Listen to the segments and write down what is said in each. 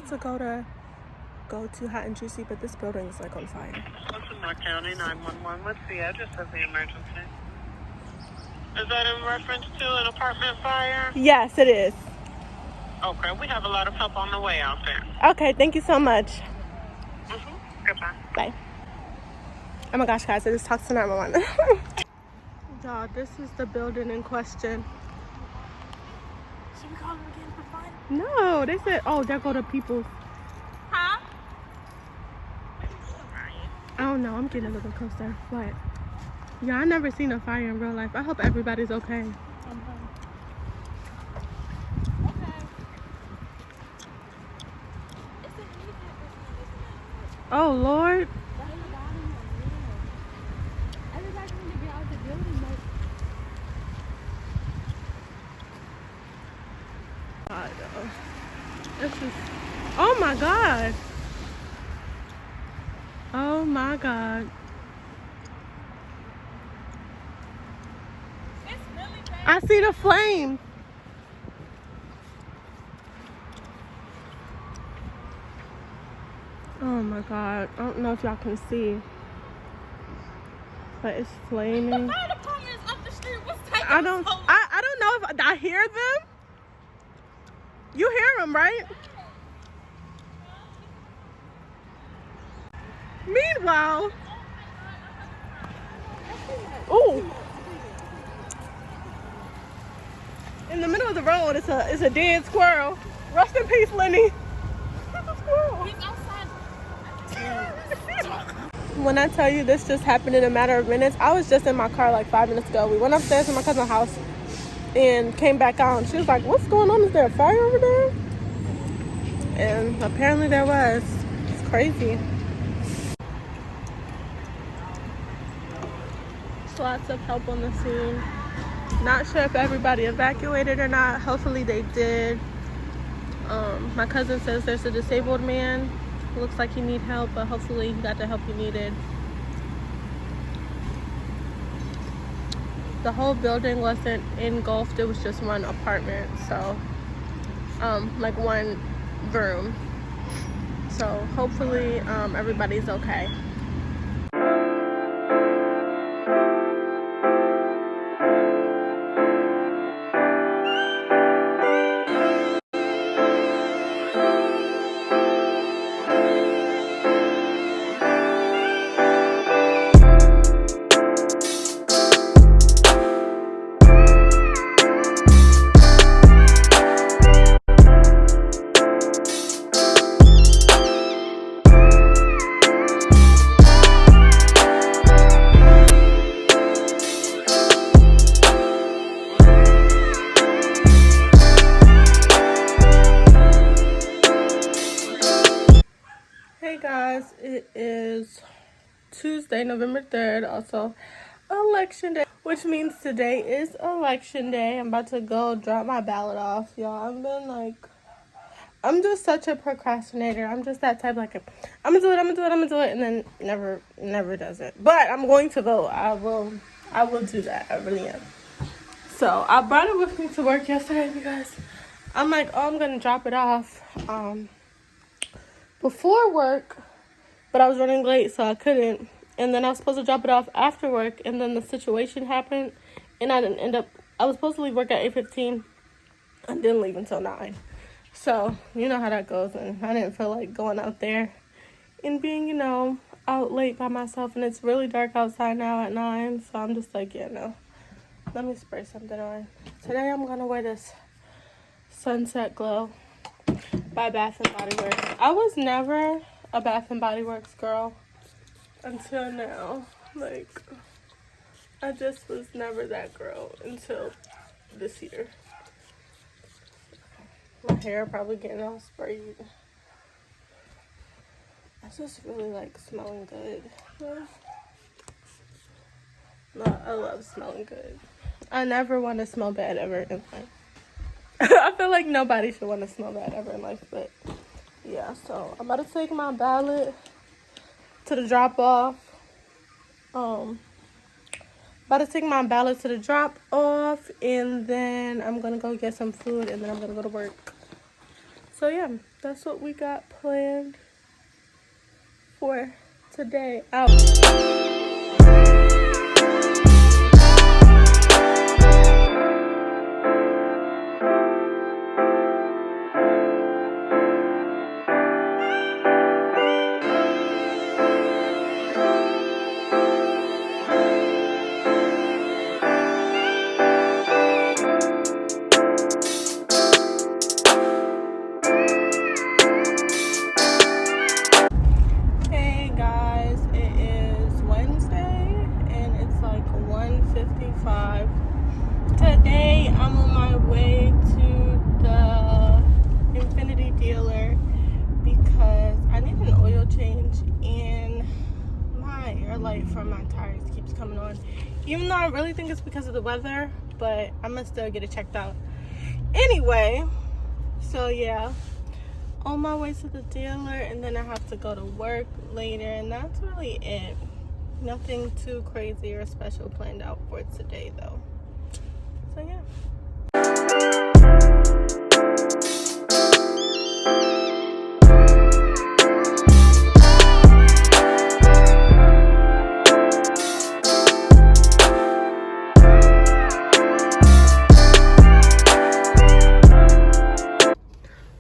about to go to Hot and Juicy, but this building is like on fire. Baltimore County 911. What's the address of the emergency? Is that in reference to an apartment fire? Yes, it is. Okay, we have a lot of help on the way out there. Okay, thank you so much. Goodbye. Bye. Oh my gosh, guys, I just talked to 911. Y'all, this is the building in question. Should we call them again for fun? No, they said, oh, there go the people. Huh? I don't know, I'm getting a little closer, but yeah, I never seen a fire in real life. I hope everybody's okay. Oh, Lord. God, this is, oh my God. Oh my God. It's really bad. I see the flame. Oh my God. I don't know if y'all can see, but it's flaming. The fire department is up the street. What's taking I don't know if I hear them. You hear them, right? Meanwhile, ooh, in the middle of the road, it's a dead squirrel. Rest in peace, Lenny. Squirrel. He's outside. When I tell you this just happened in a matter of minutes, I was just in my car like 5 minutes ago. We went upstairs to my cousin's house and came back out. And she was like, "What's going on? Is there a fire over there?" And apparently there was. It's crazy. Lots of help on the scene. Not sure if everybody evacuated or not. Hopefully they did. My cousin says there's a disabled man. Looks like he needs help, but hopefully he got the help he needed. The whole building wasn't engulfed. It was just one apartment, so like one room. So hopefully everybody's okay. Hey guys, it is Tuesday, November 3rd, also election day, which means today is election day. I'm about to go drop my ballot off, y'all. I'm just such a procrastinator. I'm just that type, like, I'm gonna do it, and then never does it. But I'm going to vote. I will do that. I really am. So I brought it with me to work yesterday because I'm like, oh, I'm gonna drop it off before work, but I was running late, so I couldn't. And then I was supposed to drop it off after work, and then the situation happened, and I didn't end up. I was supposed to leave work at 8:15. I didn't leave until 9. So you know how that goes, and I didn't feel like going out there and being, out late by myself, and it's really dark outside now at 9. So I'm just like, yeah, no. Let me spray something on. Today I'm gonna wear this Sunset Glow by Bath and Body Works. I was never a Bath and Body Works girl until now. Like, I just was never that girl until this year. My hair probably getting all sprayed. I just really like smelling good. No, I love smelling good. I never want to smell bad ever in life. I feel like nobody should want to smell bad ever in life, but yeah, so I'm about to take my ballot to the drop off. About to take my ballot to the drop off, and then I'm gonna go get some food, and then I'm gonna go to work. So yeah, that's what we got planned for today out. Hey guys, it is Wednesday and it's like 1:55. Today I'm on my way to the Infinity dealer because I need an oil change and my air light from my tires keeps coming on. Even though I really think it's because of the weather, but I'm gonna still get it checked out. Anyway, so yeah. On my way to the dealer, and then I have to go to work later, and that's really it. Nothing too crazy or special planned out for today though. So yeah.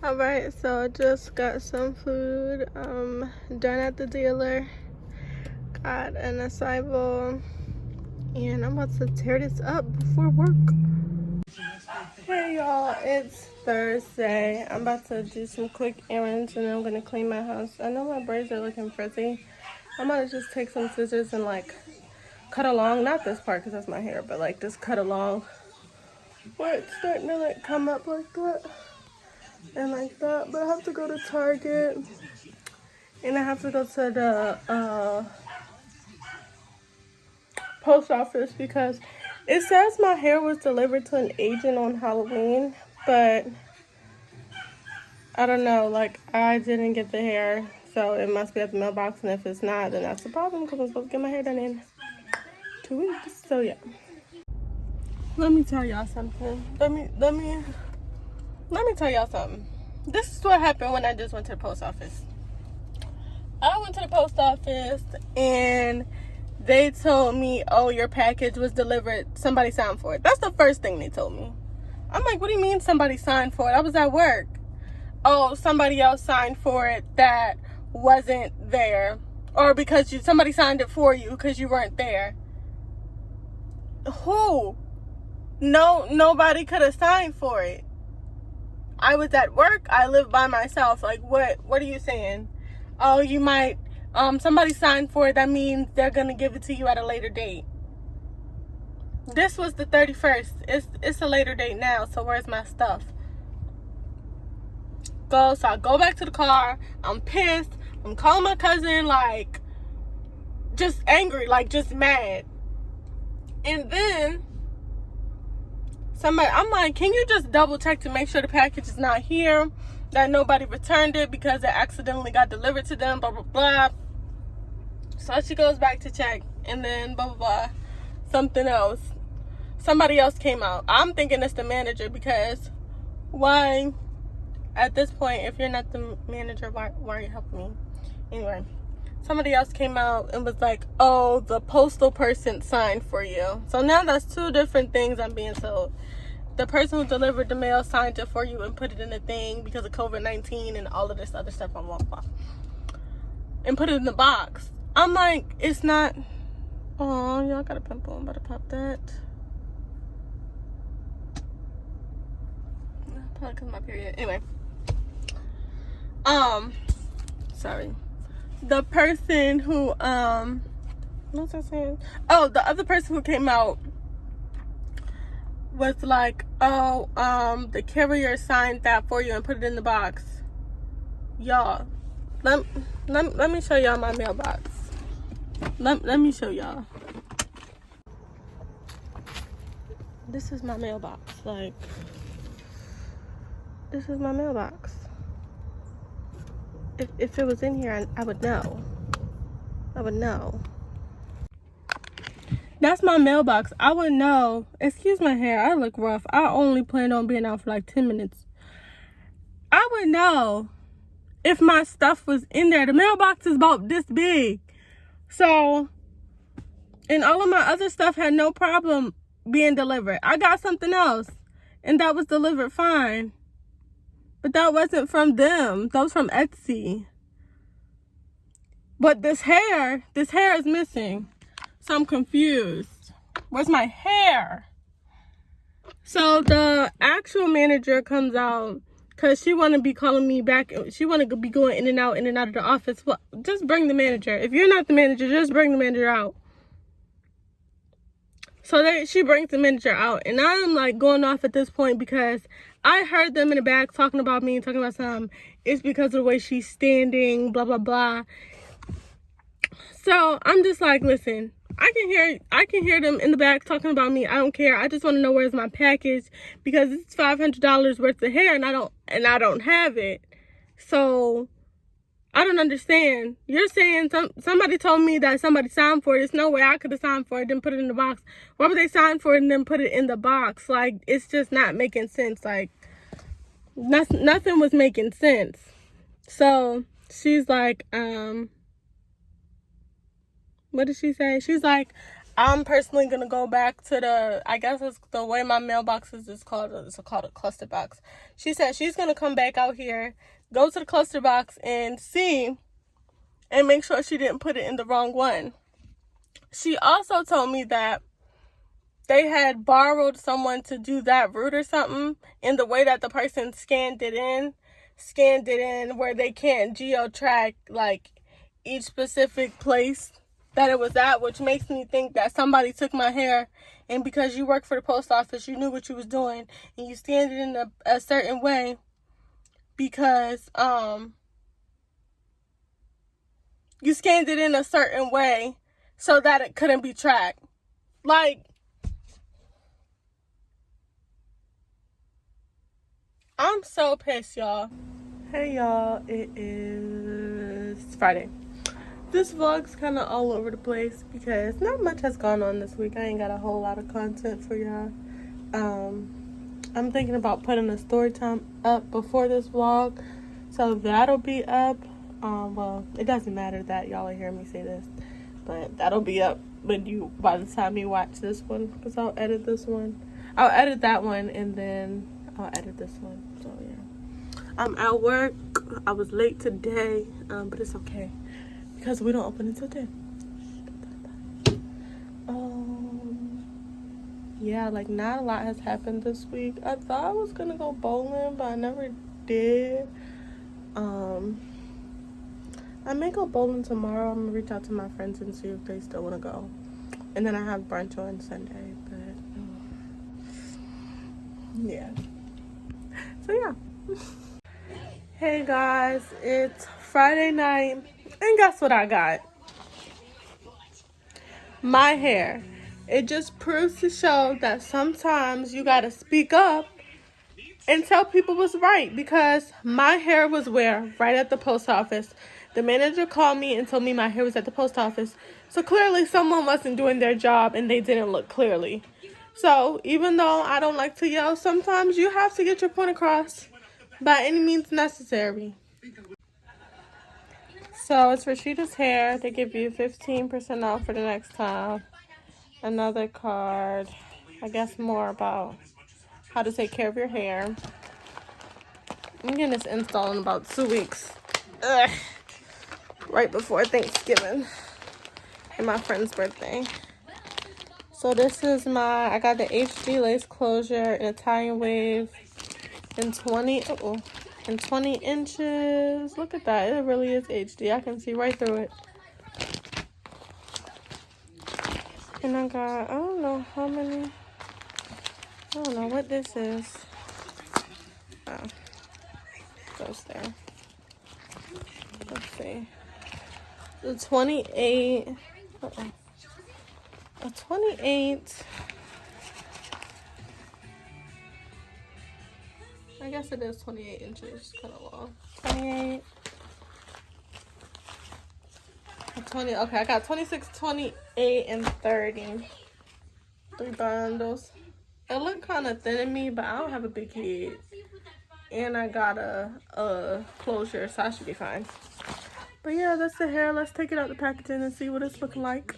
Alright, so I just got some food done at the dealer. Got an acai bowl, and I'm about to tear this up before work. Hey y'all, it's Thursday. I'm about to do some quick errands and then I'm gonna clean my house. I know my braids are looking frizzy. I'm gonna just take some scissors and like cut along, not this part because that's my hair, but like just cut along where it's starting to like come up like that. And like that, but I have to go to Target and I have to go to the post office because it says my hair was delivered to an agent on Halloween, but I don't know, like I didn't get the hair, so it must be at the mailbox, and if it's not, then that's the problem because I'm supposed to get my hair done in 2 weeks. So yeah, let me tell y'all something. Let me tell y'all something. This is what happened when I just went to the post office. I went to the post office and they told me, oh, your package was delivered. Somebody signed for it. That's the first thing they told me. I'm like, what do you mean somebody signed for it? I was at work. Oh, somebody else signed for it that wasn't there. Or because somebody signed it for you because you weren't there. Who? No, nobody could have signed for it. I was at work. I live by myself. Like, what are you saying? Oh, you might, somebody signed for it. That means they're going to give it to you at a later date. This was the 31st. It's a later date now. So where's my stuff? So I go back to the car. I'm pissed. I'm calling my cousin, like, just angry, like, just mad. And then I'm like, can you just double check to make sure the package is not here, that nobody returned it because it accidentally got delivered to them, blah, blah, blah. So she goes back to check, and then blah, blah, blah. Something else. Somebody else came out. I'm thinking it's the manager because why, at this point, if you're not the manager, why are you helping me? Anyway, somebody else came out and was like, oh, the postal person signed for you. So now that's two different things I'm being told. The person who delivered the mail signed it for you and put it in the thing because of COVID-19 and all of this other stuff, blah, blah, blah, and put it in the box. I'm like, it's not. Oh, y'all got a pimple. I'm about to pop that. Probably because of my period. Anyway. Sorry. The person who, what was I saying? Oh, the other person who came out was like, oh, the carrier signed that for you and put it in the box. Y'all, let me show y'all my mailbox. Let me show y'all. This is my mailbox. Like, this is my mailbox. If it was in here, I would know. I would know. That's my mailbox. I would know. Excuse my hair. I look rough. I only plan on being out for like 10 minutes. I would know if my stuff was in there. The mailbox is about this big. So, and all of my other stuff had no problem being delivered. I got something else, and that was delivered fine. But that wasn't from them. That was from Etsy. But this hair is missing. So I'm confused. Where's my hair? So the actual manager comes out because she want to be calling me back. She want to be going in and out of the office. Well, just bring the manager. If you're not the manager, just bring the manager out. So she brings the manager out. And I'm like going off at this point because I heard them in the back talking about me, talking about something. It's because of the way she's standing, blah, blah, blah. So I'm just like, listen, I can hear them in the back talking about me. I don't care. I just want to know where's my package because it's $500 worth of hair and I don't have it. So I don't understand. You're saying somebody told me that somebody signed for it. There's no way I could have signed for it, then put it in the box. Why would they sign for it and then put it in the box? Like, it's just not making sense. Like, nothing was making sense. So she's like, what did she say? She's like, I'm personally going to go back to I guess it's the way my mailbox is called. It's called a cluster box. She said she's going to come back out here, go to the cluster box and see and make sure she didn't put it in the wrong one. She also told me that they had borrowed someone to do that route or something, and the way that the person scanned it in where they can't geo-track like each specific place that it was at, which makes me think that somebody took my hair, and because you work for the post office, you knew what you was doing, and you scanned it in a certain way because you scanned it in a certain way so that it couldn't be tracked. Like, I'm so pissed, y'all. Hey, y'all. It is Friday. This vlog's kind of all over the place because not much has gone on this week. I ain't got a whole lot of content for y'all. I'm thinking about putting a story time up before this vlog, so that'll be up. Well, it doesn't matter that y'all are hearing me say this, but that'll be up by the time you watch this one, because I'll edit this one. I'll edit that one and then I'll edit this one. So yeah, I'm at work. I was late today, but it's okay because we don't open until 10. Yeah, like not a lot has happened this week. I thought I was gonna go bowling, but I never did. I may go bowling tomorrow. I'm gonna reach out to my friends and see if they still want to go. And then I have brunch on Sunday, but yeah. So yeah. Hey guys, it's Friday night, and guess what I got? My hair. It just proves to show that sometimes you gotta speak up and tell people what's right, because my hair was where? Right at the post office. The manager called me and told me my hair was at the post office. So clearly someone wasn't doing their job and they didn't look clearly. So even though I don't like to yell, sometimes you have to get your point across by any means necessary. So it's Rashida's hair. They give you 15% off for the next time. Another card. I guess more about how to take care of your hair. I'm getting this installed in about 2 weeks. Ugh. Right before Thanksgiving and my friend's birthday. So this is I got the HD lace closure in Italian wave in 20 inches. Look at that. It really is HD. I can see right through it. And I got, I don't know how many. I don't know what this is. Oh. Goes there. Let's see. The 28. A 28. I guess it is 28 inches. Kind of long. 28. A 20. Okay, I got 26, 28, and 30. 3 bundles. It look kind of thin in me, but I don't have a big head. and I got a closure, so I should be fine. But yeah, that's the hair. Let's take it out the packaging and see what it's looking like.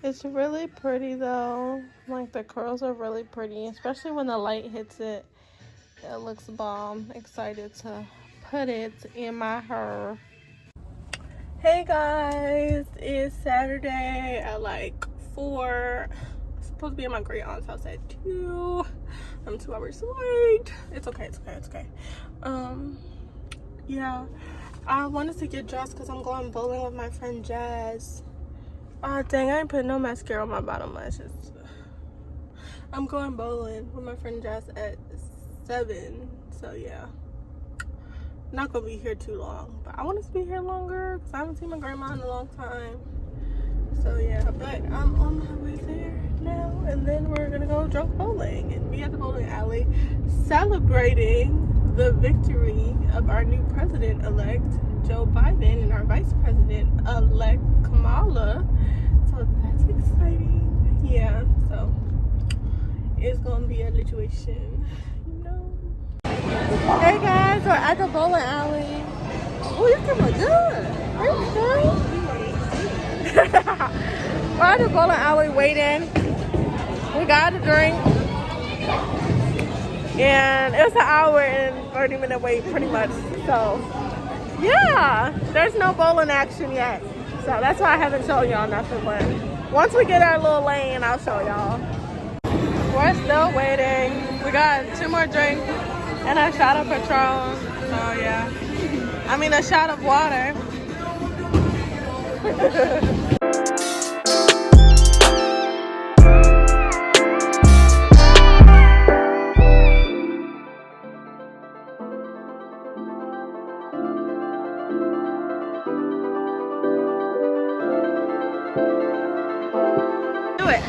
It's really pretty though. Like the curls are really pretty, especially when the light hits it. It looks bomb. Excited to put it in my hair. Hey guys, it's Saturday at like 4. I'm supposed to be at my great aunt's house at 2. I'm 2 hours late. It's okay. Yeah, I wanted to get dressed because I'm going bowling with my friend Jazz. Dang, I ain't putting no mascara on my bottom lashes. I'm going bowling with my friend Jazz at 7, so yeah. Not gonna be here too long, but I want us to be here longer because I haven't seen my grandma in a long time. So yeah, but I'm on my way there now, and then we're gonna go drunk bowling and be at the bowling alley celebrating the victory of our new president-elect Joe Biden and our vice president-elect Kamala. So that's exciting. Yeah, so it's gonna be a situation, you know. Hey guys, we're at the bowling alley. Oh, your camera good. Are you sure? We're at the bowling alley waiting. We got a drink. And it's an hour and 30-minute wait pretty much. So yeah, there's no bowling action yet. So that's why I haven't shown y'all nothing. But once we get our little lane, I'll show y'all. We're still waiting. We got 2 more drinks and a shot of Patron. So yeah, I mean a shot of water. Do it.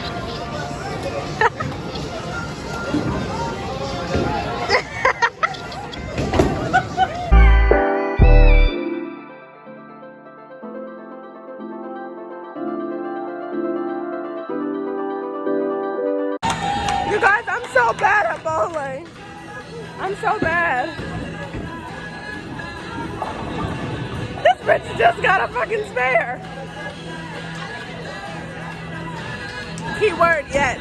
You guys, I'm so bad at bowling. I'm so bad. This bitch just got a fucking spare. Keyword, yes.